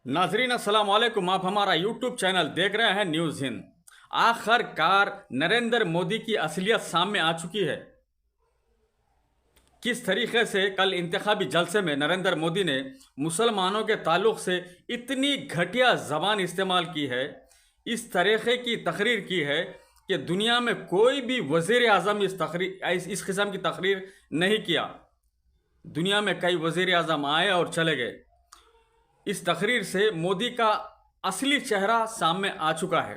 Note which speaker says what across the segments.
Speaker 1: नाजरीन अस्सलाम वालेकुम। आप हमारा यूट्यूब चैनल देख रहे हैं न्यूज़ हिंद। आखिरकार नरेंद्र मोदी की असलियत सामने आ चुकी है। किस तरीके से कल इंतखाबी जलसे में नरेंद्र मोदी ने मुसलमानों के ताल्लुक से इतनी घटिया ज़बान इस्तेमाल की है, इस तरीके की तकरीर की है कि दुनिया में कोई भी वज़ीर आज़म इस किस्म की तकरीर नहीं किया। दुनिया में कई वज़ीर आज़म आए और चले गए। इस तकरीर से मोदी का असली चेहरा सामने आ चुका है।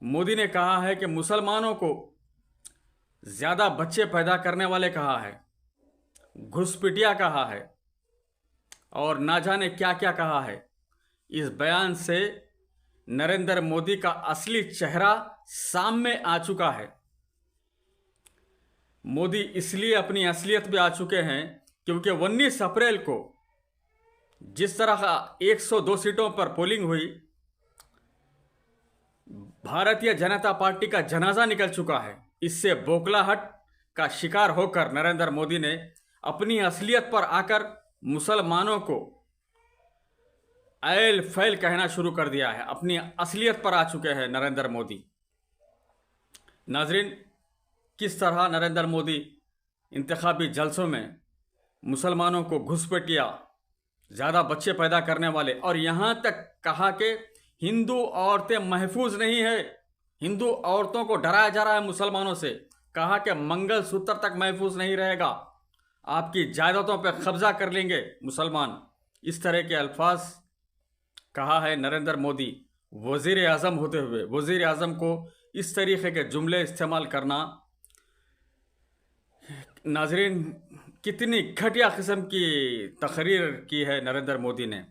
Speaker 1: मोदी ने कहा है कि मुसलमानों को ज़्यादा बच्चे पैदा करने वाले कहा है, घुसपैठिया कहा है और ना जाने क्या क्या कहा है। इस बयान से नरेंद्र मोदी का असली चेहरा सामने आ चुका है। मोदी इसलिए अपनी असलियत पे आ चुके हैं क्योंकि 19 अप्रैल को जिस तरह 102 सीटों पर पोलिंग हुई, भारतीय जनता पार्टी का जनाजा निकल चुका है। इससे बौखलाहट का शिकार होकर नरेंद्र मोदी ने अपनी असलियत पर आकर मुसलमानों को ऐल फैल कहना शुरू कर दिया है। अपनी असलियत पर आ चुके हैं नरेंद्र मोदी। नाजरीन, किस तरह नरेंद्र मोदी इंतखाबी जलसों में मुसलमानों को घुसपैठिया, ज़्यादा बच्चे पैदा करने वाले और यहाँ तक कहा कि हिंदू औरतें महफूज नहीं है, हिंदू औरतों को डराया जा रहा है मुसलमानों से। कहा कि मंगलसूत्र तक महफूज नहीं रहेगा, आपकी जायदादों पर कब्जा कर लेंगे मुसलमान। इस तरह के अल्फाज कहा है नरेंद्र मोदी। वज़ीर आज़म होते हुए वज़ीर आज़म को इस तरीके के जुमले इस्तेमाल करना, नाजरीन, कितनी घटिया किस्म की तकरीर की है नरेंद्र मोदी ने।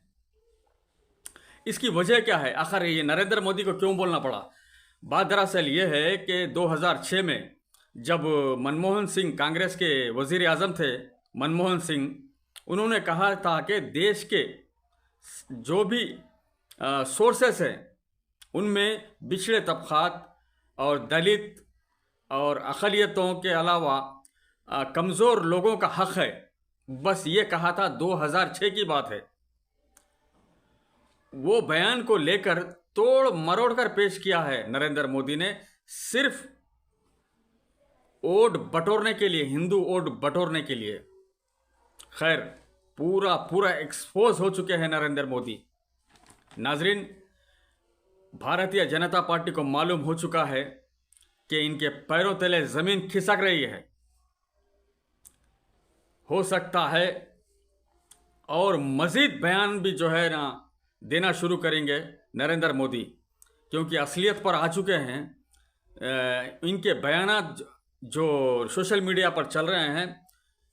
Speaker 1: इसकी वजह क्या है? आखिर ये नरेंद्र मोदी को क्यों बोलना पड़ा? बात दरअसल ये है कि 2006 में जब मनमोहन सिंह कांग्रेस के वज़ीर आज़म थे, मनमोहन सिंह, उन्होंने कहा था कि देश के जो भी सोर्सेस हैं उनमें पिछड़े तबक़ात और दलित और अक़लियतों के अलावा कमज़ोर लोगों का हक़ है। बस ये कहा था, 2006 की बात है। वो बयान को लेकर तोड़ मरोड़ कर पेश किया है नरेंद्र मोदी ने, सिर्फ वोट बटोरने के लिए, हिंदू वोट बटोरने के लिए। खैर, पूरा एक्सपोज हो चुके हैं नरेंद्र मोदी। नाजरीन, भारतीय जनता पार्टी को मालूम हो चुका है कि इनके पैरों तले ज़मीन खिसक रही है। हो सकता है और मज़ीद बयान भी जो है ना देना शुरू करेंगे नरेंद्र मोदी, क्योंकि असलियत पर आ चुके हैं। इनके बयानात जो सोशल मीडिया पर चल रहे हैं,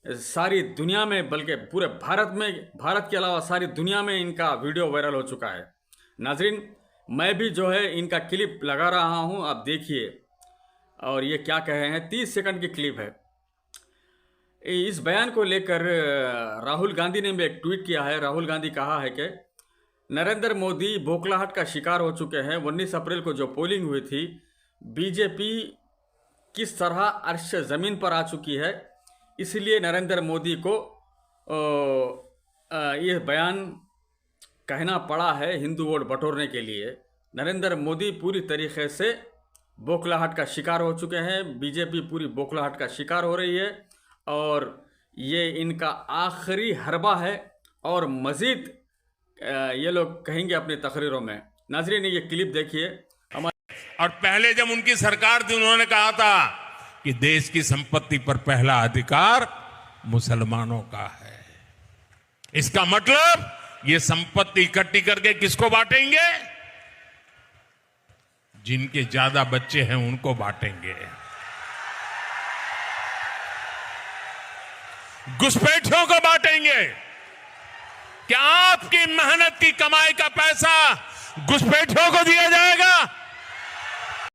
Speaker 1: सारी दुनिया में, बल्कि पूरे भारत के अलावा सारी दुनिया में इनका वीडियो वायरल हो चुका है। नाजरीन, मैं भी जो है इनका क्लिप लगा रहा हूं, आप देखिए और ये क्या कहे हैं। 30 सेकंड की क्लिप है। इस बयान को लेकर राहुल गांधी ने भी एक ट्वीट किया है। राहुल गांधी कहा है कि नरेंद्र मोदी बौखलाहट का शिकार हो चुके हैं। 19 अप्रैल को जो पोलिंग हुई थी, बीजेपी किस तरह अर्श ज़मीन पर आ चुकी है, इसलिए नरेंद्र मोदी को ये बयान कहना पड़ा है हिंदू वोट बटोरने के लिए। नरेंद्र मोदी पूरी तरीके से बौखलाहट का शिकार हो चुके हैं। बीजेपी पूरी बौखलाहट का शिकार हो रही है और ये इनका आखिरी हरबा है और मज़ीद ये लोग कहेंगे अपनी तकरीरों में। नाज़रीन, ये क्लिप देखिए।
Speaker 2: और पहले जब उनकी सरकार थी, उन्होंने कहा था कि देश की संपत्ति पर पहला अधिकार मुसलमानों का है। इसका मतलब ये संपत्ति इकट्ठी करके किसको बांटेंगे? जिनके ज्यादा बच्चे हैं उनको बांटेंगे। घुसपैठियों को बांटेंगे। क्या आपकी मेहनत की कमाई का पैसा घुसपैठियों को दिया जाएगा?